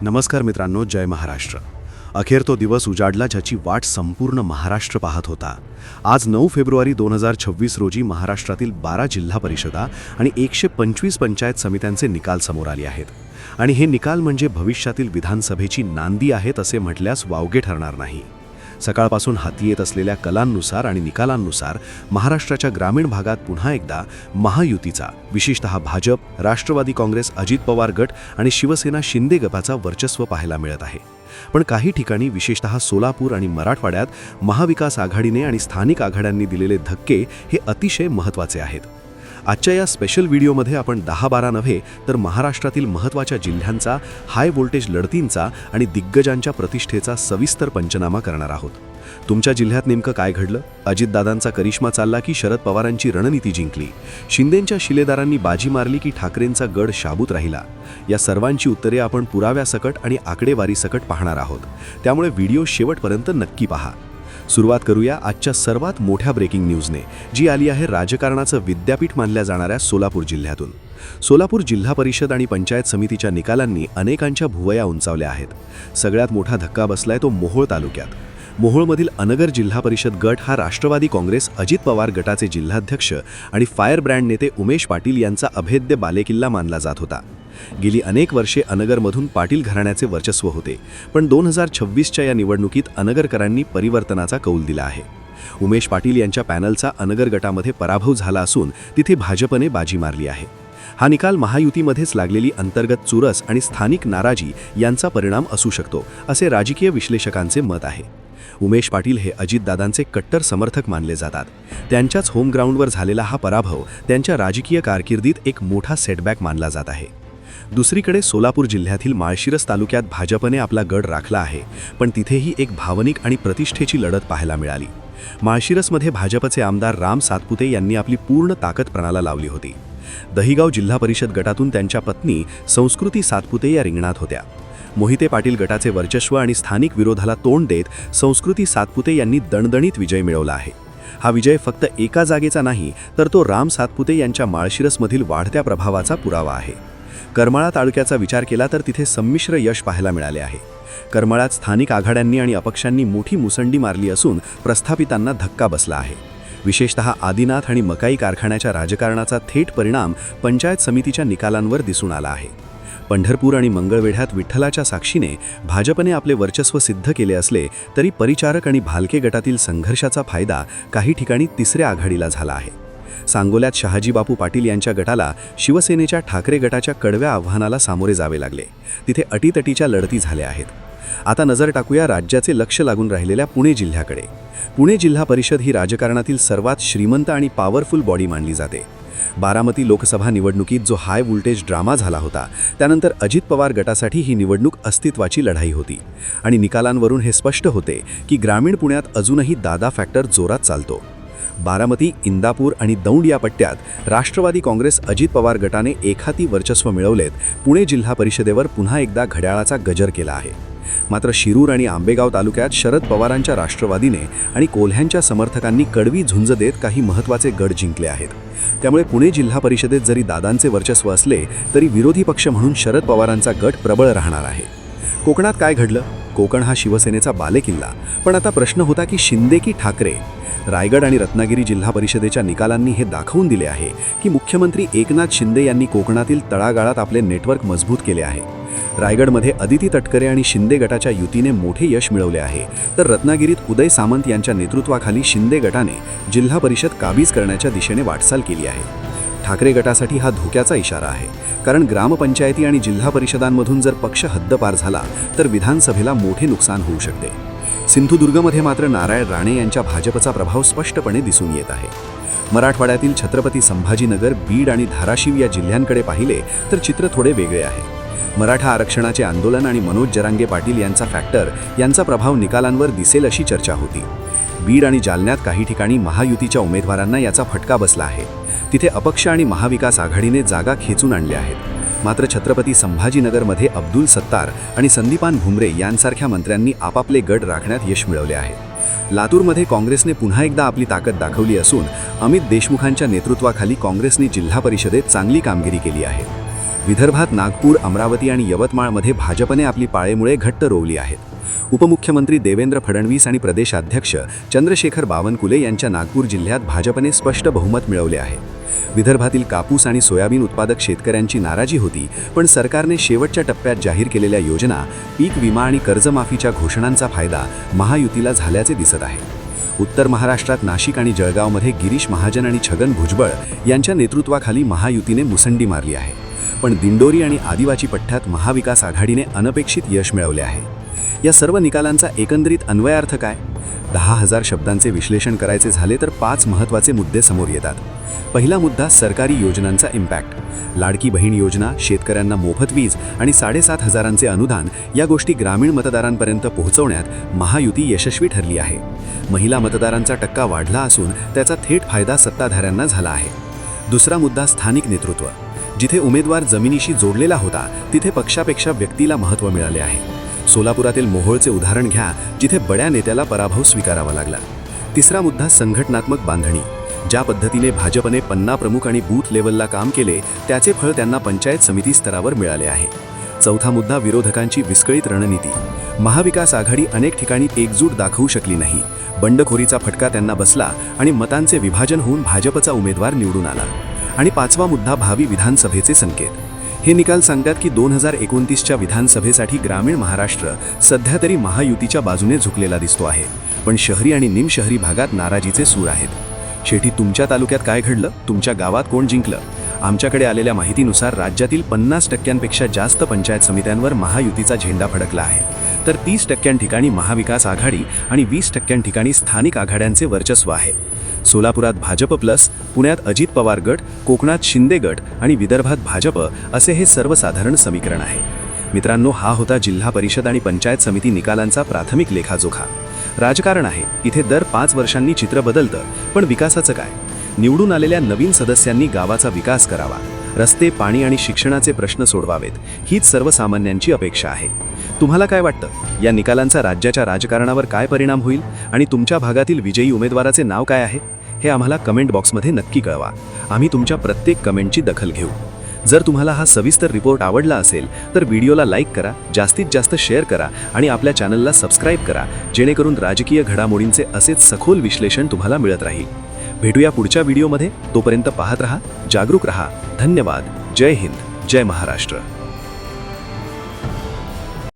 नमस्कार मित्रांनो, जय महाराष्ट्र. अखेर तो दिवस उजाडला ज्याची वाट संपूर्ण महाराष्ट्र पाहत होता. आज 9 फेब्रुवारी 2026 रोजी महाराष्ट्रातील 12 जिल्हा परिषदा आणि 125 पंचायत समित्यांचे निकाल समोर आले आहेत. आणि हे निकाल म्हणजे भविष्यातील विधानसभेची नांदी आहेत असे म्हटल्यास वावगे ठरणार नाही. सकाळपासून हाती येत असलेल्या कलांनुसार आणि निकालांनुसार महाराष्ट्राच्या ग्रामीण भागात पुन्हा एकदा महायुतीचा, विशेषतः भाजप, राष्ट्रवादी काँग्रेस, अजित पवार गट आणि शिवसेना शिंदे गटाचा वर्चस्व पाहायला मिळत आहे. पण काही ठिकाणी, विशेषतः सोलापूर आणि मराठवाड्यात महाविकास आघाडीने आणि स्थानिक आघाड्यांनी दिलेले धक्के हे अतिशय महत्त्वाचे आहेत. आजच्या या स्पेशल व्हिडिओमध्ये आपण 10-12 नव्हे तर महाराष्ट्रातील महत्त्वाच्या जिल्ह्यांचा, हाय व्होल्टेज लढतींचा आणि दिग्गजांच्या प्रतिष्ठेचा सविस्तर पंचनामा करणार आहोत. तुमच्या जिल्ह्यात नेमकं काय घडलं? अजितदादांचा करिश्मा चालला की शरद पवारांची रणनीती जिंकली? शिंदेंच्या शिलेदारांनी बाजी मारली की ठाकरेंचा गड शाबूत राहिला? या सर्वांची उत्तरे आपण पुराव्यासकट आणि आकडेवारीसकट पाहणार आहोत. त्यामुळे व्हिडिओ शेवटपर्यंत नक्की पहा. सुरुवात करूया आजच्या सर्वात मोठ्या ब्रेकिंग न्यूजने, जी आली आहे राजकारणाचं विद्यापीठ मानल्या जाणाऱ्या सोलापूर जिल्ह्यातून. सोलापूर जिल्हा परिषद आणि पंचायत समितीच्या निकालांनी अनेकांच्या भुवया उंचावल्या आहेत. सगळ्यात मोठा धक्का बसलाय तो मोहोळ तालुक्यात. मोहोळमधील अनगर जिल्हा परिषद गट हा राष्ट्रवादी काँग्रेस, अजित पवार गटाचे जिल्हाध्यक्ष आणि फायर ब्रँड नेते उमेश पाटील यांचा अभेद्य बालेकिल्ला मानला जात होता. गेली अनेक वर्षे अनगरमधून पाटील घराण्याचे वर्चस्व होते, पण 2026च्या या निवडणुकीत अनगरकरांनी परिवर्तनाचा कौल दिला आहे. उमेश पाटील यांच्या पॅनलचा अनगर गटामध्ये पराभव झाला असून तिथे भाजपने बाजी मारली आहे. हा निकाल महायुतीमध्येच लागलेली अंतर्गत चुरस आणि स्थानिक नाराजी यांचा परिणाम असू शकतो, असे राजकीय विश्लेषकांचे मत आहे. उमेश पाटील हे अजितदादांचे कट्टर समर्थक मानले जातात. त्यांच्याच होम ग्राउंडवर झालेला हा पराभव त्यांच्या राजकीय कारकिर्दीत एक मोठा सेटबॅक मानला जात आहे. दुसरीकडे सोलापूर जिल्ह्यातील माळशिरस तालुक्यात भाजपने आपला गड राखला आहे, पण तिथेही एक भावनिक आणि प्रतिष्ठेची लढत पाहायला मिळाली. माळशिरसमध्ये भाजपचे आमदार राम सातपुते यांनी आपली पूर्ण ताकद पणाला लावली होती. दहिगाव जिल्हा परिषद गटातून त्यांच्या पत्नी संस्कृती सातपुते या रिंगणात होत्या. मोहिते पाटील गटाचे वर्चस्व आणि स्थानिक विरोधाला तोंड देत संस्कृती सातपुते यांनी दणदणीत विजय मिळवला आहे. हा विजय फक्त एका जागेचा नाही, तर तो राम सातपुते यांच्या माळशिरसमधील वाढत्या प्रभावाचा पुरावा आहे. करमाळा तालुक्याचा विचार केला तर तिथे संमिश्र यश पाहायला मिळाले आहे. करमाळ्यात स्थानिक आघाड्यांनी आणि अपक्षांनी मोठी मुसंडी मारली असून प्रस्थापितांना धक्का बसला आहे. विशेषतः आदिनाथ आणि मकाई कारखान्याच्या राजकारणाचा थेट परिणाम पंचायत समितीच्या निकालांवर दिसून आला आहे. पंढरपूर आणि मंगळवेढ्यात विठ्ठलाच्या साक्षीने भाजपने आपले वर्चस्व सिद्ध केले असले तरी परिचारक आणि भालके गटातील संघर्षाचा फायदा काही ठिकाणी तिसऱ्या आघाडीला झाला आहे. सांगोल्यात शहाजीबापू पाटील यांच्या गटाला शिवसेनेच्या ठाकरे गटाच्या कडव्या आव्हानाला सामोरे जावे लागले. तिथे अटीतटीच्या लढती झाल्या आहेत. आता नजर टाकूया राज्याचे लक्ष लागून राहिलेल्या पुणे जिल्ह्याकडे. पुणे जिल्हा परिषद ही राजकारणातील सर्वात श्रीमंत आणि पॉवरफुल बॉडी मानली जाते. बारामती लोकसभा निवडणुकीत जो हाय व्होल्टेज ड्रामा झाला होता, त्यानंतर अजित पवार गटासाठी ही निवडणूक अस्तित्वाची लढाई होती. आणि निकालांवरून हे स्पष्ट होते की ग्रामीण पुण्यात अजूनही दादा फॅक्टर जोरात चालतो. बारामती, इंदापूर आणि दौंड या पट्ट्यात राष्ट्रवादी काँग्रेस, अजित पवार गटाने एकहाती वर्चस्व मिळवलेत पुणे जिल्हा परिषदेवर पुन्हा एकदा घड्याळाचा गजर केला आहे. मात्र शिरूर आणि आंबेगाव तालुक्यात शरद पवारांच्या राष्ट्रवादीने आणि कोल्ह्यांच्या समर्थकांनी कडवी झुंज देत काही महत्त्वाचे गड जिंकले आहेत. त्यामुळे पुणे जिल्हा परिषदेत जरी दादांचे वर्चस्व असले तरी विरोधी पक्ष म्हणून शरद पवारांचा गट प्रबळ राहणार आहे. कोकणात काय घडलं? कोकण हा शिवसेनेचा बालेकिल्ला, पण आता प्रश्न होता की शिंदे की ठाकरे? रायगड आणि रत्नागिरी जिल्हा परिषदेच्या निकालांनी हे दाखवून दिले आहे की मुख्यमंत्री एकनाथ शिंदे यांनी कोकणातील तळागाळात आपले नेटवर्क मजबूत केले आहे. रायगडमध्ये अदिती तटकरे आणि शिंदे गटाच्या युतीने मोठे यश मिळवले आहे, तर रत्नागिरीत उदय सामंत यांच्या नेतृत्वाखाली शिंदे गटाने जिल्हा परिषद काबीज करण्याच्या दिशेने वाटचाल केली आहे. ठाकरे गटासाठी हा धोक्याचा इशारा आहे, कारण ग्रामपंचायती आणि जिल्हा परिषदांमधून जर पक्ष हद्दपार झाला तर विधानसभेला मोठे नुकसान होऊ शकते. सिंधुदुर्गमध्ये मात्र नारायण राणे यांच्या भाजपचा प्रभाव स्पष्टपणे दिसून येत आहे. मराठवाड्यातील छत्रपती संभाजीनगर, बीड आणि धाराशिव या जिल्ह्यांकडे पाहिले तर चित्र थोडे वेगळे आहे. मराठा आरक्षणाचे आंदोलन आणि मनोज जरांगे पाटील यांचा फॅक्टर यांचा प्रभाव निकालांवर दिसेल अशी चर्चा होती. बीड आणि जालन्यात काही ठिकाणी महायुतीच्या उमेदवारांना याचा फटका बसला आहे. तिथे अपक्ष आणि महाविकास आघाडीने जागा खेचून आणल्या आहेत. मात्र छत्रपती संभाजीनगरमध्ये अब्दुल सत्तार आणि संदीपान भुमरे यांसारख्या मंत्र्यांनी आपापले गड राखण्यात यश मिळवले आहे. लातूरमध्ये काँग्रेसने पुन्हा एकदा आपली ताकद दाखवली असून अमित देशमुखांच्या नेतृत्वाखाली काँग्रेसने जिल्हा परिषदेत चांगली कामगिरी केली आहे. विदर्भात नागपूर, अमरावती आणि यवतमाळमध्ये भाजपने आपली पाळेमुळे घट्ट रोवली आहेत. उपमुख्यमंत्री देवेंद्र फडणवीस आणि प्रदेशाध्यक्ष चंद्रशेखर बावनकुळे यांच्या नागपूर जिल्ह्यात भाजपने स्पष्ट बहुमत मिळवले आहे. विदर्भातील कापूस आणि सोयाबीन उत्पादक शेतकऱ्यांची नाराजी होती, पण सरकारने शेवटच्या टप्प्यात जाहीर केलेल्या योजना, पीक विमा आणि कर्जमाफीच्या घोषणांचा फायदा महायुतीला झाल्याचे दिसत आहे. उत्तर महाराष्ट्रात नाशिक आणि जळगावमध्ये गिरीश महाजन आणि छगन भुजबळ यांच्या नेतृत्वाखाली महायुतीने मुसंडी मारली आहे. पण दिंडोरी आणि आदिवासी पट्ट्यात महाविकास आघाडीने अनपेक्षित यश मिळवले आहे. या सर्व निकालांचा एकंदरीत अन्वयार्थ काय? 10,000 शब्दांचे विश्लेषण करायचे झाले तर 5 महत्त्वाचे मुद्दे समोर येतात. पहिला मुद्दा, सरकारी योजनांचा इम्पॅक्ट. लाडकी बहीण योजना, शेतकऱ्यांना मोफत वीज आणि 7,500 अनुदान या गोष्टी ग्रामीण मतदारांपर्यंत पोहोचवण्यात महायुती यशस्वी ठरली आहे. महिला मतदारांचा टक्का वाढला असून त्याचा थेट फायदा सत्ताधाऱ्यांना झाला आहे. दुसरा मुद्दा, स्थानिक नेतृत्व. जिथे उमेदवार जमिनीशी जोडलेला होता तिथे पक्षापेक्षा व्यक्तीला महत्त्व मिळाले आहे. सोलापुरातील मोहोळचे उदाहरण घ्या, जिथे बड्या नेत्याला पराभव स्वीकारावा लागला. तिसरा मुद्दा, संघटनात्मक बांधणी. ज्या पद्धतीने भाजपने पन्ना प्रमुख आणि बूथ लेवलला काम केले त्याचे फळ त्यांना पंचायत समिती स्तरावर मिळाले आहे. चौथा मुद्दा, विरोधकांची विस्कळीत रणनीती. महाविकास आघाडी अनेक ठिकाणी एकजूट दाखवू शकली नाही. बंडखोरीचा फटका त्यांना बसला आणि मतांचे विभाजन होऊन भाजपचा उमेदवार निवडून आला. आणि पाचवा मुद्दा, भावी विधानसभेचे संकेत. हे निकाल सांगतात की 2029च्या विधानसभेसाठी ग्रामीण महाराष्ट्र सध्या तरी महायुतीच्या बाजूने झुकलेला दिसतो आहे, पण शहरी आणि निमशहरी भागात नाराजीचे सूर आहेत. शेवटी तुमच्या तालुक्यात काय घडलं? तुमच्या गावात कोण जिंकलं? आमच्याकडे आलेल्या माहितीनुसार राज्यातील 50% जास्त पंचायत समित्यांवर महायुतीचा झेंडा फडकला आहे, तर 30% ठिकाणी महाविकास आघाडी आणि 20% ठिकाणी स्थानिक आघाड्यांचे वर्चस्व आहे. सोलापुरात भाजप प्लस, पुण्यात अजित पवार गट, कोकणात शिंदे गट आणि विदर्भात भाजप असे हे सर्वसाधारण समीकरण आहे. मित्रांनो, हा होता जिल्हा परिषद आणि पंचायत समिती निकालांचा प्राथमिक लेखाजोखा. राजकारण आहे, इथे दर 5 वर्षांनी चित्र बदलतं, पण विकासाचं काय? निवडून आलेल्या नवीन सदस्यांनी गावाचा विकास करावा, रस्ते, पाणी आणि शिक्षणाचे प्रश्न सोडवावेत, हीच सर्वसामान्यांची अपेक्षा आहे. तुम्हाला काय वाटतं? या निकालांचा राज्याच्या राजकारणावर काय परिणाम होईल आणि तुमच्या भागातील विजयी उमेदवाराचे नाव काय आहे हे आम्हाला कमेंट बॉक्समध्ये नक्की कळवा. आम्ही तुमच्या प्रत्येक कमेंटची दखल घेऊ. जर तुम्हाला हा सविस्तर रिपोर्ट आवडला असेल तर व्हिडिओला लाईक करा, जास्तीत जास्त शेअर करा आणि आपल्या चॅनलला सबस्क्राईब करा, जेणेकरून राजकीय घडामोडींचे असेच सखोल विश्लेषण तुम्हाला मिळत राहील. भेटूया पुढच्या व्हिडिओमध्ये. तोपर्यंत पाहत रहा, जागरूक रहा. धन्यवाद. जय हिंद, जय महाराष्ट्र.